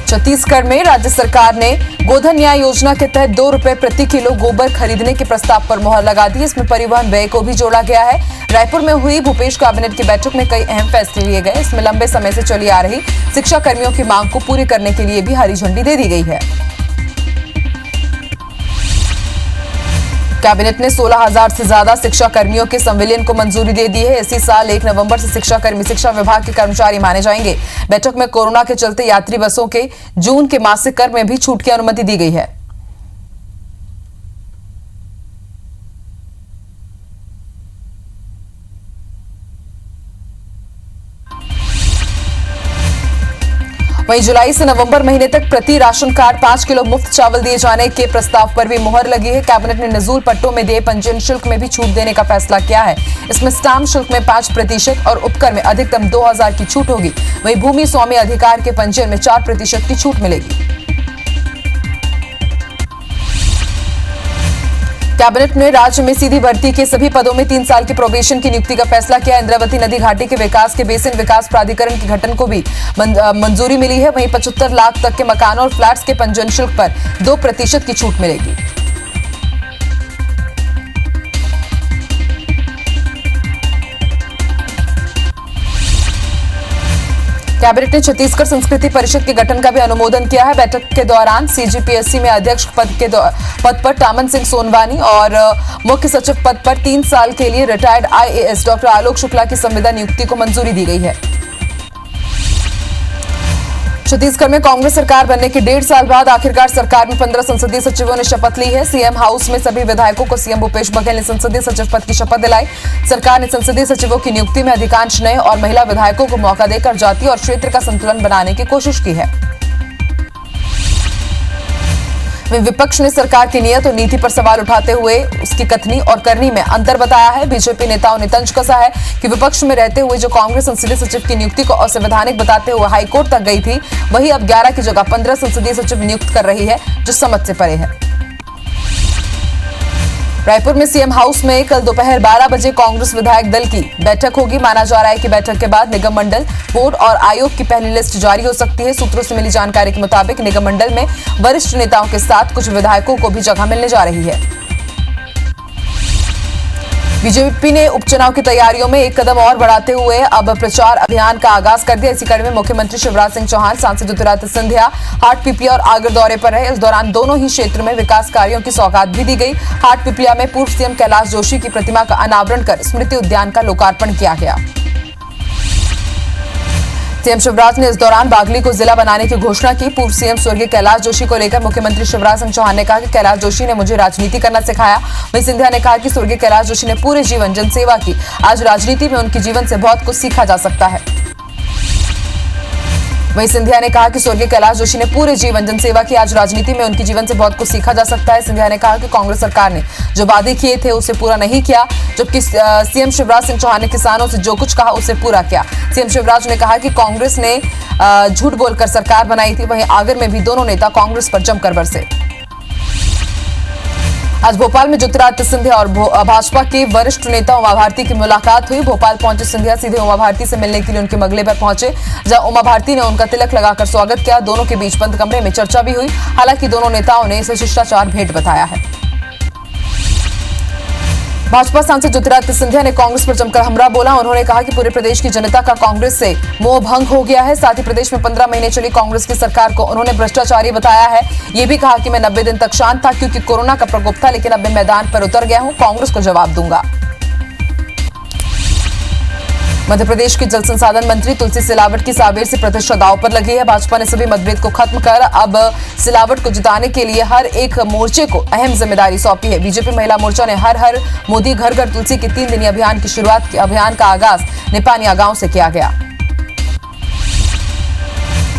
छत्तीसगढ़ में राज्य सरकार ने गोधन न्याय योजना के तहत 2 रुपए प्रति किलो गोबर खरीदने के प्रस्ताव पर मुहर लगा दी। इसमें परिवहन व्यय को भी जोड़ा गया है। रायपुर में हुई भूपेश कैबिनेट की बैठक में कई अहम फैसले लिए गए। इसमें लंबे समय से चली आ रही शिक्षा कर्मियों की मांग को पूरी करने के लिए भी हरी झंडी दे दी गई है। कैबिनेट ने 16,000 से ज्यादा शिक्षा कर्मियों के संविलियन को मंजूरी दे दी है। इसी साल 1 नवंबर से शिक्षा कर्मी शिक्षा विभाग के कर्मचारी माने जाएंगे। बैठक में कोरोना के चलते यात्री बसों के जून के मासिक कर में भी छूट की अनुमति दी गई है। वहीं जुलाई से नवंबर महीने तक प्रति राशन कार्ड 5 किलो मुफ्त चावल दिए जाने के प्रस्ताव पर भी मुहर लगी है। कैबिनेट ने नजूल पट्टों में दिए पंजीयन शुल्क में भी छूट देने का फैसला किया है। इसमें स्टाम्प शुल्क में 5% और उपकर में अधिकतम 2,000 की छूट होगी। वहीं भूमि स्वामी अधिकार के पंजीयन में 4% की छूट मिलेगी। कैबिनेट ने राज्य में सीधी भर्ती के सभी पदों में 3 साल की प्रोबेशन की नियुक्ति का फैसला किया। इंद्रावती नदी घाटी के विकास के बेसिन विकास प्राधिकरण के गठन को भी मंजूरी मिली है। वहीं 75 लाख तक के मकानों और फ्लैट्स के पंजीयन शुल्क पर 2% की छूट मिलेगी। कैबिनेट ने छत्तीसगढ़ संस्कृति परिषद के गठन का भी अनुमोदन किया है। बैठक के दौरान सीजीपीएससी में अध्यक्ष पद पर टामन सिंह सोनवानी और मुख्य सचिव पद पर 3 साल के लिए retired IAS doctor Alok Shukla की संविदा नियुक्ति को मंजूरी दी गई है। छत्तीसगढ़ में कांग्रेस सरकार बनने के 1.5 साल बाद आखिरकार सरकार में 15 संसदीय सचिवों ने शपथ ली है। सीएम हाउस में सभी विधायकों को सीएम भूपेश बघेल ने संसदीय सचिव पद की शपथ दिलाई। सरकार ने संसदीय सचिवों की नियुक्ति में अधिकांश नए और महिला विधायकों को मौका देकर जाति और क्षेत्र का संतुलन बनाने की कोशिश की है। विपक्ष ने सरकार की नीयत और नीति पर सवाल उठाते हुए उसकी कथनी और करनी में अंतर बताया है। बीजेपी नेताओं ने तंज कसा है कि विपक्ष में रहते हुए जो कांग्रेस संसदीय सचिव की नियुक्ति को असंवैधानिक बताते हुए हाईकोर्ट तक गई थी, वही अब 11 की जगह 15 संसदीय सचिव नियुक्त कर रही है, जो समझ से परे है। रायपुर में सीएम हाउस में कल दोपहर 12 बजे कांग्रेस विधायक दल की बैठक होगी। माना जा रहा है कि बैठक के बाद निगम मंडल, बोर्ड और आयोग की पहली लिस्ट जारी हो सकती है। सूत्रों से मिली जानकारी के मुताबिक निगम मंडल में वरिष्ठ नेताओं के साथ कुछ विधायकों को भी जगह मिलने जा रही है। बीजेपी ने उपचुनाव की तैयारियों में एक कदम और बढ़ाते हुए अब प्रचार अभियान का आगाज कर दिया। इसी कड़ी में मुख्यमंत्री शिवराज सिंह चौहान, सांसद ज्योतिरादित्य सिंधिया हाटपिपलिया और आगर दौरे पर रहे। इस दौरान दोनों ही क्षेत्र में विकास कार्यों की सौगात भी दी गई। हाटपिपलिया में पूर्व सीएम कैलाश जोशी की प्रतिमा का अनावरण कर स्मृति उद्यान का लोकार्पण किया गया। सीएम शिवराज ने इस दौरान बागली को जिला बनाने की घोषणा की। पूर्व सीएम स्वर्गीय कैलाश जोशी को लेकर मुख्यमंत्री शिवराज सिंह चौहान ने कहा कि कैलाश जोशी ने मुझे राजनीति करना सिखाया। वहीं सिंधिया ने कहा कि स्वर्गीय कैलाश जोशी ने पूरे जीवन जनसेवा की। आज राजनीति में उनके जीवन से बहुत कुछ सीखा जा सकता है। वहीं सिंधिया ने कहा कि स्वर्गीय कैलाश जोशी ने पूरे जीवन जनसेवा की। आज राजनीति में उनके जीवन से बहुत कुछ सीखा जा सकता है। सिंधिया ने कहा कि कांग्रेस सरकार ने जो वादे किए थे उसे पूरा नहीं किया, जबकि सीएम शिवराज सिंह चौहान ने किसानों से जो कुछ कहा उसे पूरा किया। सीएम शिवराज ने कहा कि कांग्रेस ने झूठ बोलकर सरकार बनाई थी। वहीं आगर में भी दोनों नेता कांग्रेस पर जमकर बरसे। आज भोपाल में ज्योतिरादित्य सिंधिया और भाजपा के वरिष्ठ नेता उमा भारती की मुलाकात हुई। भोपाल पहुंचे सिंधिया सीधे उमा भारती से मिलने के लिए उनके बंगले पर पहुंचे, जहां उमा भारती ने उनका तिलक लगाकर स्वागत किया। दोनों के बीच बंद कमरे में चर्चा भी हुई। हालांकि दोनों नेताओं ने इसे शिष्टाचार भेंट बताया है। भाजपा सांसद ज्योतिरादित्य सिंधिया ने कांग्रेस पर जमकर हमला बोला। उन्होंने कहा कि पूरे प्रदेश की जनता का कांग्रेस से मोह भंग हो गया है। साथ ही प्रदेश में 15 महीने चली कांग्रेस की सरकार को उन्होंने भ्रष्टाचारी बताया है। ये भी कहा कि मैं 90 दिन तक शांत था क्योंकि कोरोना का प्रकोप था, लेकिन अब मैं मैदान पर उतर गया हूं, कांग्रेस को जवाब दूंगा। मध्य प्रदेश के जल संसाधन मंत्री तुलसी सिलावट की सावेर से प्रतिष्ठा दांव पर लगी है। भाजपा ने सभी मतभेद को खत्म कर अब सिलावट को जिताने के लिए हर एक मोर्चे को अहम जिम्मेदारी सौंपी है। बीजेपी महिला मोर्चा ने हर हर मोदी घर घर तुलसी के 3 दिनी अभियान की शुरुआत की। अभियान का आगाज निपानिया गांव से किया गया।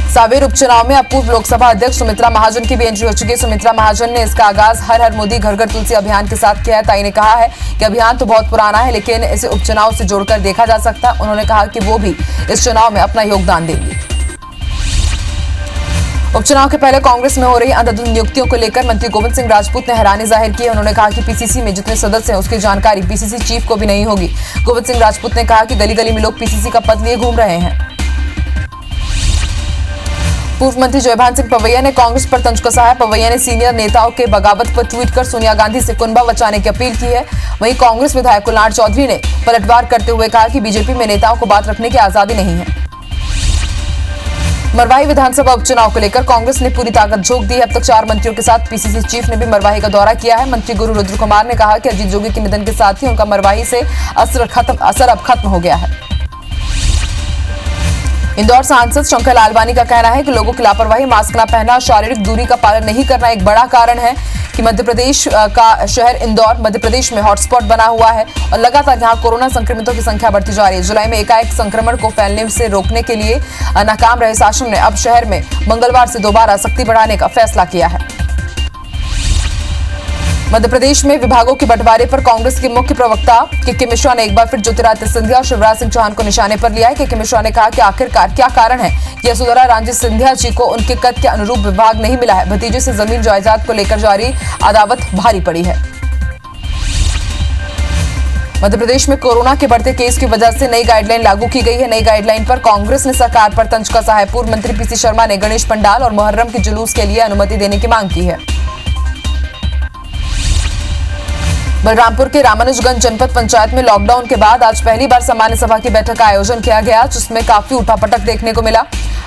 सावेर उपचुनाव में अब पूर्व लोकसभा अध्यक्ष सुमित्रा महाजन की भी एंट्री हो चुकी है। सुमित्रा महाजन ने इसका आगाज हर हर मोदी घर घर तुलसी अभियान के साथ किया है। ताई ने कहा है कि अभियान तो बहुत पुराना है, लेकिन इसे उपचुनाव से जोड़कर देखा जा सकता है। उन्होंने कहा कि वो भी इस चुनाव में अपना योगदान देंगी। उपचुनाव के पहले कांग्रेस में हो रही अंधाधुंध नियुक्तियों को लेकर मंत्री गोविंद सिंह राजपूत ने हैरानी जाहिर की है। उन्होंने कहा कि पीसीसी में जितने सदस्य हैं उसकी जानकारी पीसीसी चीफ को भी नहीं होगी। गोविंद सिंह राजपूत ने कहा कि गली गली में लोग पीसीसी का पद लिए घूम रहे हैं। पूर्व मंत्री जयभान सिंह पवैया ने कांग्रेस पर तंज कसा है। पवैया ने सीनियर नेताओं के बगावत पर ट्वीट कर सोनिया गांधी से कुनबा बचाने की अपील की है। वहीं कांग्रेस विधायक कुलनाथ चौधरी ने पलटवार करते हुए कहा कि बीजेपी में नेताओं को बात रखने की आजादी नहीं है। मरवाही विधानसभा उपचुनाव को लेकर कांग्रेस ने पूरी ताकत झोंक दी है। अब तक 4 मंत्रियों के साथ पीसीसी चीफ ने भी मरवाही का दौरा किया है। मंत्री गुरु रुद्र कुमार ने कहा कि अजीत जोगी के निधन के साथ ही उनका मरवाही से असर अब खत्म हो गया है। इंदौर सांसद शंकर लालवानी का कहना है कि लोगों की लापरवाही, मास्क न पहनना, शारीरिक दूरी का पालन नहीं करना एक बड़ा कारण है कि मध्य प्रदेश का शहर इंदौर मध्य प्रदेश में हॉटस्पॉट बना हुआ है और लगातार यहां कोरोना संक्रमितों की संख्या बढ़ती जा रही है। जुलाई में एकाएक संक्रमण को फैलने से रोकने के लिए नाकाम रहे शासन ने अब शहर में मंगलवार से दोबारा सख्ती बढ़ाने का फैसला किया है। मध्य प्रदेश में विभागों के बंटवारे पर कांग्रेस के मुख्य प्रवक्ता के मिश्रा ने एक बार फिर ज्योतिरादित्य सिंधिया और शिवराज सिंह चौहान को निशाने पर लिया है। के मिश्रा ने कहा कि आखिरकार क्या कारण है कि यशोधरा राजे सिंधिया जी को उनके कद के अनुरूप विभाग नहीं मिला है। भतीजे से जमीन जायदाद को लेकर जारी अदावत भारी पड़ी है। मध्य प्रदेश में कोरोना के बढ़ते केस की वजह से नई गाइडलाइन लागू की गई है। नई गाइडलाइन पर कांग्रेस ने सरकार पर तंज कसा है। पूर्व मंत्री पीसी शर्मा ने गणेश पंडाल और मुहर्रम के जुलूस के लिए अनुमति देने की मांग की है। बलरामपुर के रामानुजगंज जनपद पंचायत में लॉकडाउन के बाद आज पहली बार सामान्य सभा की बैठक का आयोजन किया गया, जिसमें काफी उठापटक देखने को मिला।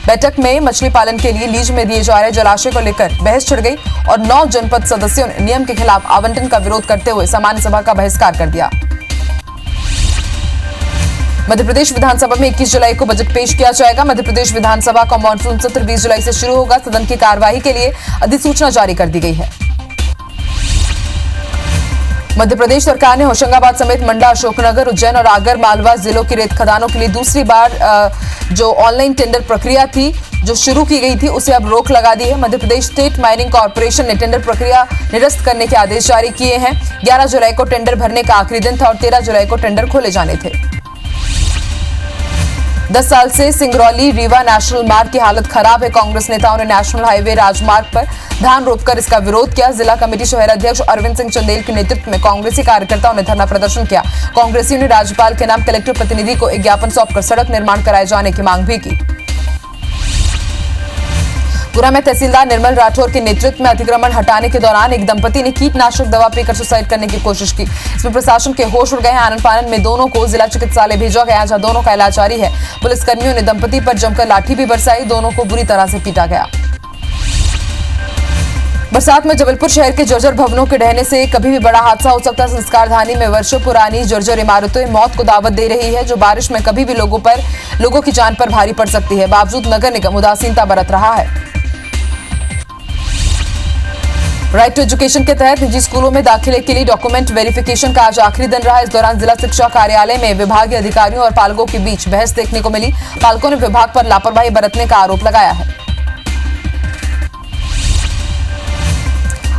बैठक में मछली पालन के लिए लीज में दिए जा रहे जलाशय को लेकर बहस छिड़ गई और 9 जनपद सदस्यों ने नियम के खिलाफ आवंटन का विरोध करते हुए सामान्य सभा का बहिष्कार कर दिया। मध्य प्रदेश विधानसभा में 21 जुलाई को बजट पेश किया जाएगा। मध्य प्रदेश विधानसभा का मॉनसून सत्र 20 जुलाई से शुरू होगा। सदन की कार्यवाही के लिए अधिसूचना जारी कर दी गई है। मध्य प्रदेश सरकार ने होशंगाबाद समेत मंडला, अशोकनगर, उज्जैन और आगर मालवा जिलों की रेत खदानों के लिए दूसरी बार जो ऑनलाइन टेंडर प्रक्रिया थी जो शुरू की गई थी उसे अब रोक लगा दी है। Madhya Pradesh state mining corporation ने टेंडर प्रक्रिया निरस्त करने के आदेश जारी किए हैं। 11 जुलाई को टेंडर भरने का आखिरी दिन था और 13 जुलाई को टेंडर खोले जाने थे। 10 साल से सिंगरौली रीवा नेशनल मार्ग की हालत खराब है। कांग्रेस नेताओं ने नेशनल हाईवे राजमार्ग पर धान रोककर इसका विरोध किया। जिला कमेटी शहर अध्यक्ष अरविंद सिंह चंदेल के नेतृत्व में कांग्रेसी कार्यकर्ताओं ने धरना प्रदर्शन किया। कांग्रेसियों ने राज्यपाल के नाम कलेक्टर प्रतिनिधि को एक ज्ञापन सौंपकर सड़क निर्माण कराए जाने की मांग भी की। गुना में तहसीलदार निर्मल राठौर के नेतृत्व में अतिक्रमण हटाने के दौरान एक दंपति ने कीटनाशक दवा पीकर सुसाइड करने की कोशिश की। इसमें प्रशासन के होश उड़ गए हैं। आनन फानन में दोनों को जिला चिकित्सालय भेजा गया, जहां दोनों का इलाज जारी है। पुलिसकर्मियों ने दंपति पर जमकर लाठी भी बरसाई। दोनों को बुरी तरह से पीटा गया। बरसात में जबलपुर शहर के जर्जर भवनों के ढहने से कभी भी बड़ा हादसा हो सकता है। संस्कारधानी में वर्षों पुरानी जर्जर इमारतें मौत को दावत दे रही है, जो बारिश में कभी भी लोगों की जान पर भारी पड़ सकती है। बावजूद नगर निगम उदासीनता बरत रहा है। राइट टू एजुकेशन के तहत निजी स्कूलों में दाखिले के लिए डॉक्यूमेंट वेरिफिकेशन का आज आखिरी दिन रहा। इस दौरान जिला शिक्षा कार्यालय में विभागीय अधिकारियों और पालकों के बीच बहस देखने को मिली। पालकों ने विभाग पर लापरवाही बरतने का आरोप लगाया है।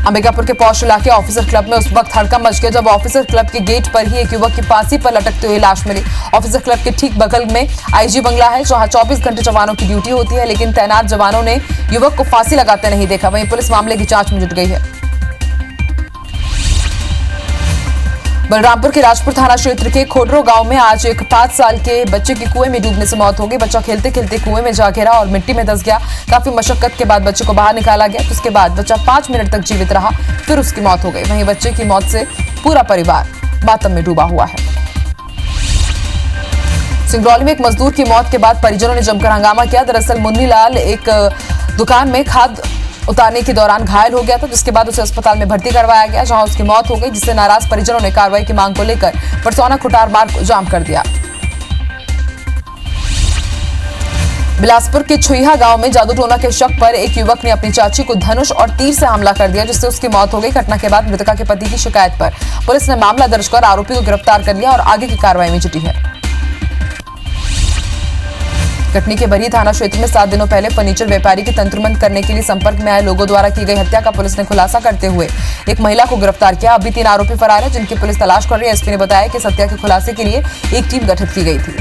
अंबिकापुर के पौष इलाके ऑफिसर क्लब में उस वक्त हड़कंप मच गया जब ऑफिसर क्लब के गेट पर ही एक युवक की फांसी पर लटकते हुए लाश मिली। ऑफिसर क्लब के ठीक बगल में आईजी बंगला है, जहां 24 घंटे जवानों की ड्यूटी होती है, लेकिन तैनात जवानों ने युवक को फांसी लगाते नहीं देखा। वहीं पुलिस मामले की जांच में जुट गई है। बलरामपुर के राजपुर थाना क्षेत्र के खोडरो गांव में आज एक 5 साल के बच्चे की कुएं में डूबने से मौत हो गई। बच्चा खेलते खेलते कुएं में जा गिरा और मिट्टी में दस गया। काफी मशक्कत के बाद बच्चे को बाहर निकाला गया। उसके बाद बच्चा 5 मिनट तक जीवित रहा, फिर उसकी मौत हो गई। वहीं बच्चे की मौत से पूरा परिवार मातम में डूबा हुआ है। सिंगरौली में एक मजदूर की मौत के बाद परिजनों ने जमकर हंगामा किया। दरअसल मुन्नीलाल एक दुकान में खाद उतारने के दौरान घायल हो गया था, जिसके बाद उसे अस्पताल में भर्ती करवाया गया, जहां उसकी मौत हो गई, जिससे नाराज परिजनों ने कार्रवाई की मांग को लेकर परसौना खुटार मार्ग को जाम कर दिया। बिलासपुर के छुईहा गांव में जादू टोना के शक पर एक युवक ने अपनी चाची को धनुष और तीर से हमला कर दिया, जिससे उसकी मौत हो गई। घटना के बाद मृतका के पति की शिकायत पर पुलिस ने मामला दर्ज कर आरोपी को गिरफ्तार कर लिया और आगे की कार्रवाई में जुटी है। कटनी के बरही थाना क्षेत्र में 7 दिनों पहले फर्नीचर व्यापारी की तंत्रमंत्र करने के लिए संपर्क में आए लोगों द्वारा की गई हत्या का पुलिस ने खुलासा करते हुए एक महिला को गिरफ्तार किया। अभी 3 आरोपी फरार हैं, जिनकी पुलिस तलाश कर रही है। एसपी ने बताया कि हत्या के खुलासे के लिए एक टीम गठित की गई थी।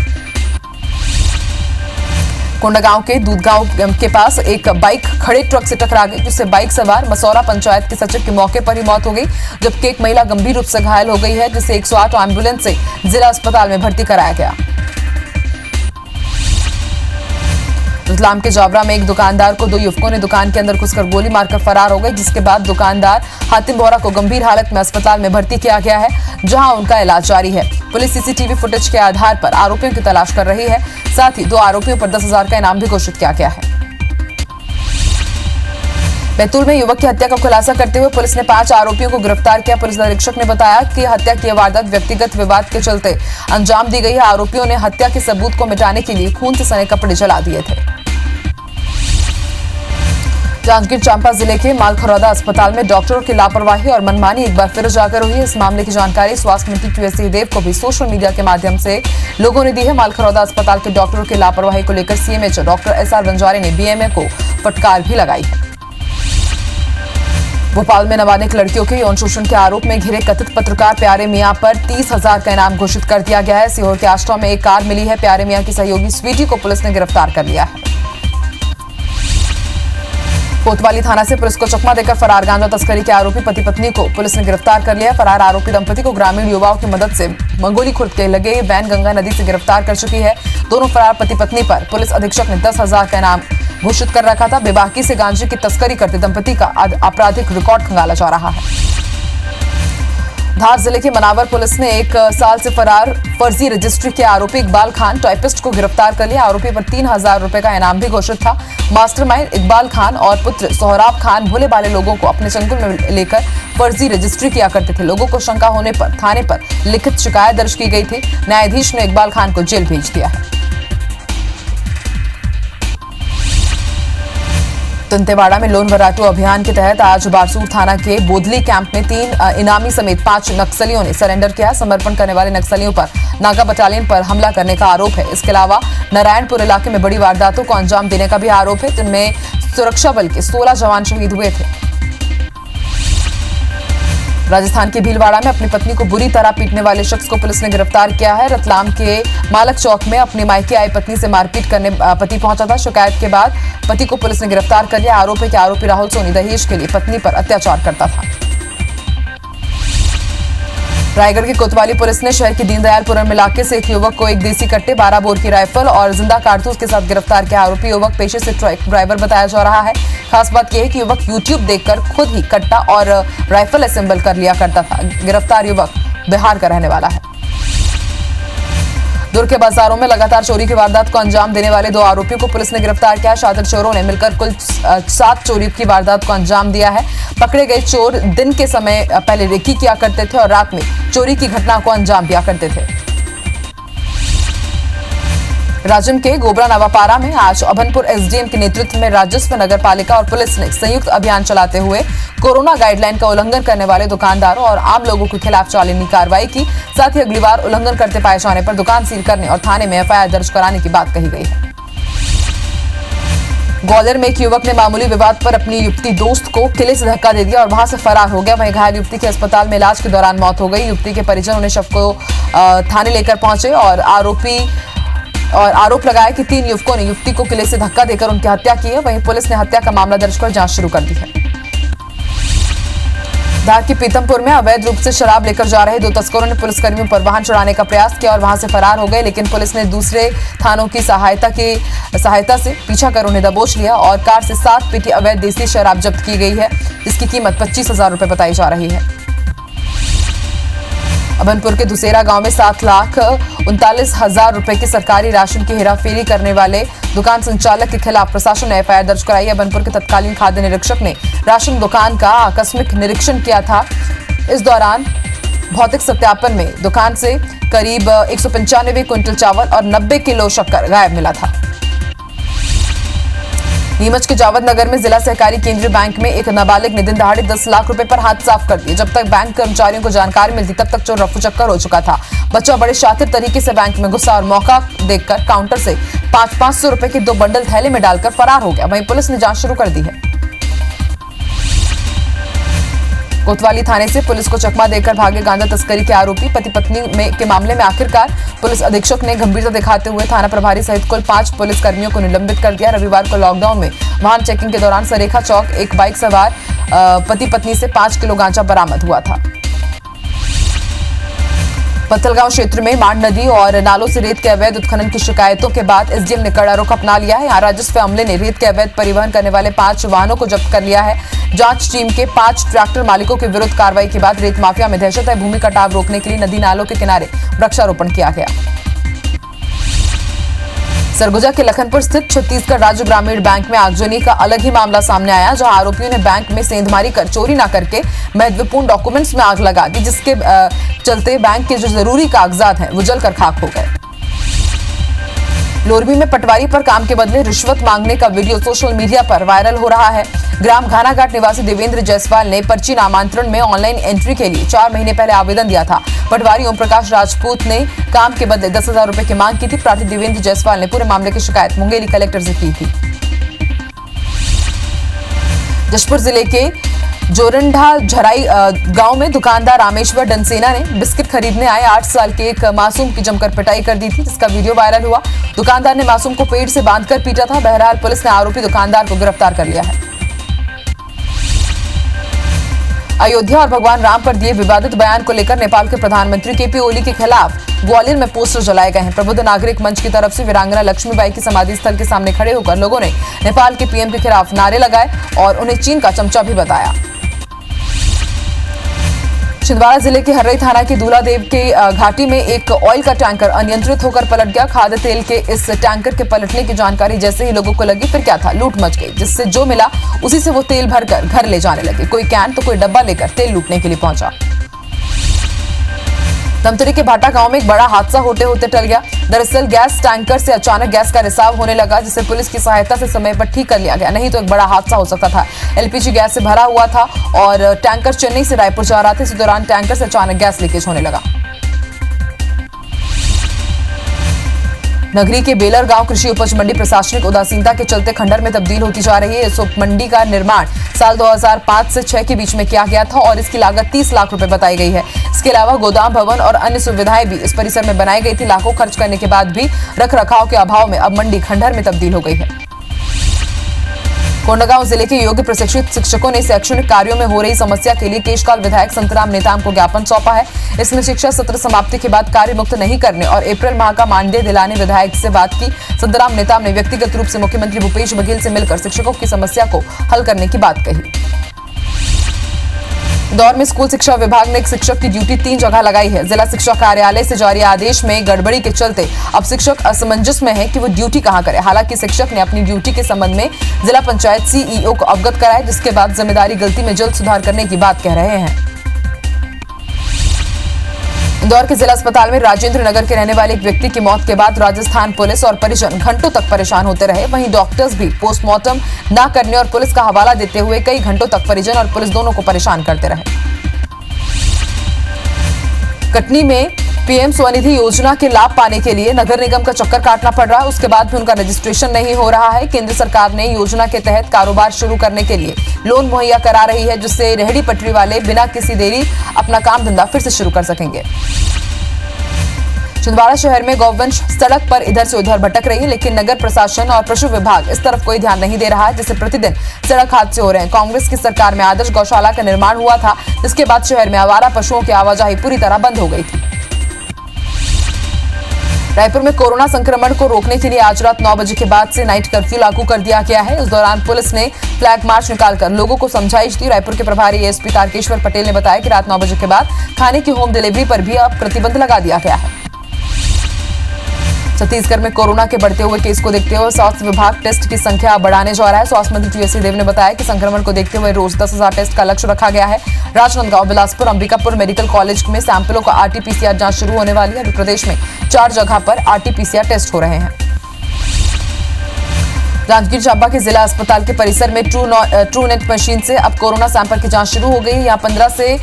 कोंडागांव के दूधगांव के पास एक बाइक खड़े ट्रक से टकरा गई, जिससे बाइक सवार मसौरा पंचायत के सचिव की मौके पर ही मौत हो गई, जबकि एक महिला गंभीर रूप से घायल हो गई है, जिसे 108 एम्बुलेंस से जिला अस्पताल में भर्ती कराया गया। रतलाम के जावरा में एक दुकानदार को 2 युवकों ने दुकान के अंदर घुसकर गोली मारकर फरार हो गए, जिसके बाद दुकानदार हातिम बोहरा को गंभीर हालत में अस्पताल में भर्ती किया गया है, जहां उनका इलाज जारी है। पुलिस सीसीटीवी फुटेज के आधार पर आरोपियों की तलाश कर रही है। साथ ही 2 आरोपियों पर 10,000 का इनाम भी घोषित किया गया है। बैतूल में युवक की हत्या का खुलासा करते हुए पुलिस ने 5 आरोपियों को गिरफ्तार किया। पुलिस अधीक्षक ने बताया कि हत्या की वारदात व्यक्तिगत विवाद के चलते अंजाम दी गई है। आरोपियों ने हत्या के सबूत को मिटाने के लिए खून से सने कपड़े जला दिए थे। जांजगीर चांपा जिले के मालखरौदा अस्पताल में डॉक्टरों की लापरवाही और मनमानी एक बार फिर उजागर हुई है। इस मामले की जानकारी स्वास्थ्य मंत्री QS सिंहदेव को भी सोशल मीडिया के माध्यम से लोगों ने दी है। मालखरौदा अस्पताल के डॉक्टरों की लापरवाही को लेकर CMHO डॉक्टर SR बंजारे ने BMA को फटकार भी लगाई है। भोपाल में नाबालिग लड़कियों के यौन शोषण के आरोप में घिरे कथित पत्रकार प्यारे मियां पर 30,000 का इनाम घोषित कर दिया गया है। सीहोर के आश्रम में एक कार मिली है। प्यारे मियां की सहयोगी स्वीटी को पुलिस ने गिरफ्तार कर लिया है। कोतवाली थाना से पुलिस को चकमा देकर फरार गांजा तस्करी के आरोपी पति पत्नी को पुलिस ने गिरफ्तार कर लिया। फरार आरोपी दंपति को ग्रामीण युवाओं की मदद से मंगोली खुर्द के लगे वैन गंगा नदी से गिरफ्तार कर चुकी है। दोनों फरार पति पत्नी पर पुलिस अधीक्षक ने 10,000 का इनाम घोषित कर रखा था। बेबाकी से गांजे की तस्करी करते दंपति का आपराधिक रिकॉर्ड खंगाला जा रहा है। धार जिले की मनावर पुलिस ने 1 साल से फरार फर्जी रजिस्ट्री के आरोपी इकबाल खान टाइपिस्ट को गिरफ्तार कर लिया। आरोपी पर 3,000 रुपए का इनाम भी घोषित था। मास्टरमाइंड इकबाल खान और पुत्र सोहराब खान भोले भाले लोगों को अपने चंगुल में लेकर फर्जी रजिस्ट्री किया करते थे। लोगों को शंका होने पर थाने पर लिखित शिकायत दर्ज की गई थी। न्यायाधीश ने इकबाल खान को जेल भेज दिया है। दंतेवाड़ा में लोन वराटू अभियान के तहत आज बारसूर थाना के बोदली कैंप में 3 इनामी समेत 5 नक्सलियों ने सरेंडर किया। समर्पण करने वाले नक्सलियों पर नागा बटालियन पर हमला करने का आरोप है। इसके अलावा नारायणपुर इलाके में बड़ी वारदातों को अंजाम देने का भी आरोप है, जिनमें सुरक्षा बल के 16 जवान शहीद हुए थे। राजस्थान के भीलवाड़ा में अपनी पत्नी को बुरी तरह पीटने वाले शख्स को पुलिस ने गिरफ्तार किया है। रतलाम के मालक चौक में अपनी मायके आई पत्नी से मारपीट करने पति पहुंचा था। शिकायत के बाद पति को पुलिस ने गिरफ्तार कर लिया। आरोप है कि आरोपी राहुल सोनी दहेज के लिए पत्नी पर अत्याचार करता था। रायगढ़ की कोतवाली पुलिस ने शहर के दीनदयालपुरम इलाके से एक युवक को 1 देसी कट्टे, 12 बोर की राइफल और जिंदा कारतूस के साथ गिरफ्तार किया। आरोपी युवक पेशे से ट्रक ड्राइवर बताया जा रहा है। खास बात यह है कि युवक YouTube देखकर खुद ही कट्टा और राइफल असेंबल कर लिया करता था। गिरफ्तार युवक बिहार का रहने वाला है। दुर्ग के बाजारों में लगातार चोरी की वारदात को अंजाम देने वाले 2 आरोपियों को पुलिस ने गिरफ्तार किया। शातिर चोरों ने मिलकर कुल 7 चोरी की वारदात को अंजाम दिया है। पकड़े गए चोर दिन के समय पहले रेकी किया करते थे और रात में चोरी की घटना को अंजाम दिया करते थे। राजम के गोबरा नवापारा में आज अभनपुर SDM के नेतृत्व में राजस्व, नगर पालिका और पुलिस ने संयुक्त अभियान चलाते हुए कोरोना गाइडलाइन का उल्लंघन करने वाले दुकानदारों और आम लोगों के खिलाफ चालानी कार्रवाई की। साथ ही अगली बार उल्लंघन करते पाए जाने पर दुकान सील करने और थाने में FIR दर्ज कराने की बात कही गई है। ग्वालियर में एक युवक ने मामूली विवाद पर अपनी युवती दोस्त को किले से धक्का दे दिया और वहां से फरार हो गया। वहीं घायल युवती की अस्पताल में इलाज के दौरान मौत हो गई। युवती के परिजनों ने शव को थाने लेकर पहुंचे और आरोप लगाया कि 3 युवकों ने युवती को किले से धक्का देकर उनकी हत्या की है। वहीं पुलिस ने हत्या का मामला दर्ज कर जांच शुरू कर दी है। धार के पीतमपुर में अवैध रूप से शराब लेकर जा रहे 2 तस्करों ने पुलिसकर्मियों पर वाहन चढ़ाने का प्रयास किया और वहां से फरार हो गए, लेकिन पुलिस ने दूसरे थानों की सहायता से पीछा कर उन्हें दबोच लिया और कार से 7 पेटी अवैध देसी शराब जब्त की गई है, जिसकी कीमत 25,000 रुपए बताई जा रही है। अभनपुर के दुसेरा गांव में 7,39,000 रुपए की सरकारी राशन की हेराफेरी करने वाले दुकान संचालक के खिलाफ प्रशासन ने FIR दर्ज कराई। अभनपुर के तत्कालीन खाद्य निरीक्षक ने राशन दुकान का आकस्मिक निरीक्षण किया था। इस दौरान भौतिक सत्यापन में दुकान से करीब 195 क्विंटल चावल और 90 किलो शक्कर गायब मिला था। नीमच के जावद नगर में जिला सहकारी केंद्रीय बैंक में एक नाबालिग ने दिन दहाड़े 10 लाख रुपए पर हाथ साफ कर दिए। जब तक बैंक कर्मचारियों को जानकारी मिलती तब तक चोर रफू चक्कर हो चुका था। बच्चा बड़े शातिर तरीके से बैंक में घुसा और मौका देखकर काउंटर से 500 रुपए के 2 बंडल थैले में डालकर फरार हो गया। वहीं पुलिस ने जांच शुरू कर दी है। कोतवाली थाने से पुलिस को चकमा देकर भागे गांजा तस्करी के आरोपी पति पत्नी के मामले में आखिरकार पुलिस अधीक्षक ने गंभीरता दिखाते हुए थाना प्रभारी सहित कुल 5 पुलिस कर्मियों को निलंबित कर दिया। रविवार को लॉकडाउन में वाहन चेकिंग के दौरान सरेखा चौक एक बाइक सवार पति पत्नी से 5 किलो गांजा बरामद हुआ था। पत्थलगांव क्षेत्र में मांड नदी और नालों से रेत के अवैध उत्खनन की शिकायतों के बाद एसडीएम ने कड़ा रुख अपना लिया है। यहाँ राजस्व अमले ने रेत के अवैध परिवहन करने वाले 5 वाहनों को जब्त कर लिया है। जांच टीम के 5 ट्रैक्टर मालिकों के विरुद्ध कार्रवाई के बाद रेत माफिया में दहशत है। भूमि कटाव रोकने के लिए नदी नालों के किनारे वृक्षारोपण किया गया। सरगुजा के लखनपुर स्थित छत्तीसगढ़ राज्य ग्रामीण बैंक में आगजनी का अलग ही मामला सामने आया, जहां आरोपियों ने बैंक में सेंधमारी कर चोरी न करके महत्वपूर्ण डॉक्यूमेंट्स में आग लगा दी, जिसके चलते बैंक के जो जरूरी कागजात हैं वो जलकर खाक हो गए। लोरबी में पटवारी पर काम के बदले रिश्वत मांगने का वीडियो सोशल मीडिया पर वायरल हो रहा है। ग्राम घानाघाट निवासी देवेंद्र जायसवाल ने पर्ची नामांतरण में ऑनलाइन एंट्री के लिए 4 महीने पहले आवेदन दिया था। पटवारी ओम प्रकाश राजपूत ने काम के बदले 10,000 रुपए की मांग की थी। प्रार्थी देवेंद्र जायसवाल ने पूरे मामले की शिकायत मुंगेली कलेक्टर से की थी। जशपुर जिले के जोरंडा झराई गांव में दुकानदार रामेश्वर डनसेना ने बिस्किट खरीदने आए 8 साल के एक मासूम की जमकर पिटाई कर दी थी, जिसका वीडियो वायरल हुआ। दुकानदार ने मासूम को पेड़ से बांधकर पीटा था। बहरहाल पुलिस ने आरोपी दुकानदार को गिरफ्तार कर लिया है। अयोध्या और भगवान राम पर दिए विवादित बयान को लेकर नेपाल के प्रधानमंत्री केपी ओली के खिलाफ ग्वालियर में पोस्टर जलाए गए हैं। प्रबुद्ध नागरिक मंच की तरफ से वीरांगना लक्ष्मीबाई की समाधि स्थल के सामने खड़े होकर लोगों ने नेपाल के पीएम के खिलाफ नारे लगाए और उन्हें चीन का चमचा भी बताया। छिंदवाड़ा जिले के हर्रई थाना के दूलादेव के घाटी में एक ऑयल का टैंकर अनियंत्रित होकर पलट गया। खाद्य तेल के इस टैंकर के पलटने की जानकारी जैसे ही लोगों को लगी, फिर क्या था, लूट मच गई, जिससे जो मिला उसी से वो तेल भरकर घर ले जाने लगे। कोई कैन तो कोई डब्बा लेकर तेल लूटने के लिए पहुंचा। धमतरी के भाटा गांव में एक बड़ा हादसा होते होते टल गया। दरअसल गैस टैंकर से अचानक गैस का रिसाव होने लगा, जिसे पुलिस की सहायता से समय पर ठीक कर लिया गया, नहीं तो एक बड़ा हादसा हो सकता था। एलपीजी गैस से भरा हुआ था और टैंकर चेन्नई से रायपुर जा रहा था। इस दौरान टैंकर से अचानक गैस लीकेज होने लगा। नगरी के बेलर गांव कृषि उपज मंडी प्रशासनिक उदासीनता के चलते खंडर में तब्दील होती जा रही है। इस उप मंडी का निर्माण साल 2005 से 6 के बीच में किया गया था और इसकी लागत 30 लाख रुपए बताई गई है। इसके अलावा गोदाम भवन और अन्य सुविधाएं भी इस परिसर में बनाई गई थी। लाखों खर्च करने के बाद भी रखरखाव के अभाव में अब मंडी खंडर में तब्दील हो गई है। कोंडागांव जिले के योग्य प्रशिक्षित शिक्षकों ने शैक्षणिक कार्यों में हो रही समस्या के लिए केशकाल विधायक संतराम नेताम को ज्ञापन सौंपा है। इसमें शिक्षा सत्र समाप्ति के बाद कार्य मुक्त नहीं करने और अप्रैल माह का मानदेय दिलाने विधायक से बात की। संतराम नेताम ने व्यक्तिगत रूप से मुख्यमंत्री भूपेश बघेल से मिलकर शिक्षकों की समस्या को हल करने की बात कही। इंदौर में स्कूल शिक्षा विभाग ने एक शिक्षक की ड्यूटी 3 जगह लगाई है। जिला शिक्षा कार्यालय से जारी आदेश में गड़बड़ी के चलते अब शिक्षक असमंजस में है कि वो ड्यूटी कहां करे। हालांकि शिक्षक ने अपनी ड्यूटी के संबंध में जिला पंचायत सीईओ को अवगत कराया, जिसके बाद जिम्मेदारी गलती में जल्द सुधार करने की बात कह रहे हैं। इंदौर के जिला अस्पताल में राजेंद्र नगर के रहने वाले एक व्यक्ति की मौत के बाद राजस्थान पुलिस और परिजन घंटों तक परेशान होते रहे। वहीं डॉक्टर्स भी पोस्टमार्टम न करने और पुलिस का हवाला देते हुए कई घंटों तक परिजन और पुलिस दोनों को परेशान करते रहे। कटनी में पीएम स्वनिधि योजना के लाभ पाने के लिए नगर निगम का चक्कर काटना पड़ रहा है। उसके बाद भी उनका रजिस्ट्रेशन नहीं हो रहा है। केंद्र सरकार ने योजना के तहत कारोबार शुरू करने के लिए लोन मुहैया करा रही है, जिससे रेहड़ी पटरी वाले बिना किसी देरी अपना काम धंधा फिर से शुरू कर सकेंगे। छिंदवाड़ा शहर में गौवंश सड़क पर इधर से उधर भटक रही है, लेकिन नगर प्रशासन और पशु विभाग इस तरफ कोई ध्यान नहीं दे रहा है, जिससे प्रतिदिन सड़क हादसे हो रहे हैं। कांग्रेस की सरकार में आदर्श गौशाला का निर्माण हुआ था, जिसके बाद शहर में आवारा पशुओं की आवाजाही पूरी तरह बंद हो गई थी। रायपुर में कोरोना संक्रमण को रोकने के लिए आज रात 9 बजे के बाद से नाइट कर्फ्यू लागू कर दिया गया है। इस दौरान पुलिस ने फ्लैग मार्च निकालकर लोगों को समझाइश दी। रायपुर के प्रभारी एसपी तारकेश्वर पटेल ने बताया कि रात 9 बजे के बाद खाने की होम डिलीवरी पर भी अब प्रतिबंध लगा दिया गया है। छत्तीसगढ़ में कोरोना के बढ़ते हुए केस को देखते हुए स्वास्थ्य विभाग टेस्ट की संख्या बढ़ाने जा रहा है। स्वास्थ्य मंत्री टीएस सिंहदेव ने बताया कि संक्रमण को देखते हुए रोज 10,000 टेस्ट का लक्ष्य रखा गया है। राजनांदगांव, बिलासपुर, अंबिकापुर मेडिकल कॉलेज में सैंपलों का आरटीपीसीआर जांच शुरू होने वाली है। अभी प्रदेश में 4 जगह पर आरटीपीसीआर टेस्ट हो रहे हैं। जांजगीर चांपा के जिला अस्पताल के परिसर में ट्रू नेट मशीन से अब कोरोना सैंपल की जांच शुरू हो गई है। यहाँ 15 से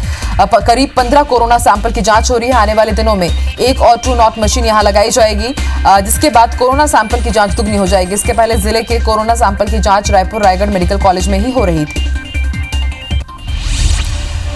करीब 15 कोरोना सैंपल की जांच हो रही है। आने वाले दिनों में एक और ट्रू नॉट मशीन यहाँ लगाई जाएगी, जिसके बाद कोरोना सैंपल की जांच दुगनी हो जाएगी। इसके पहले जिले के कोरोना सैंपल की जांच रायपुर रायगढ़ मेडिकल कॉलेज में ही हो रही थी।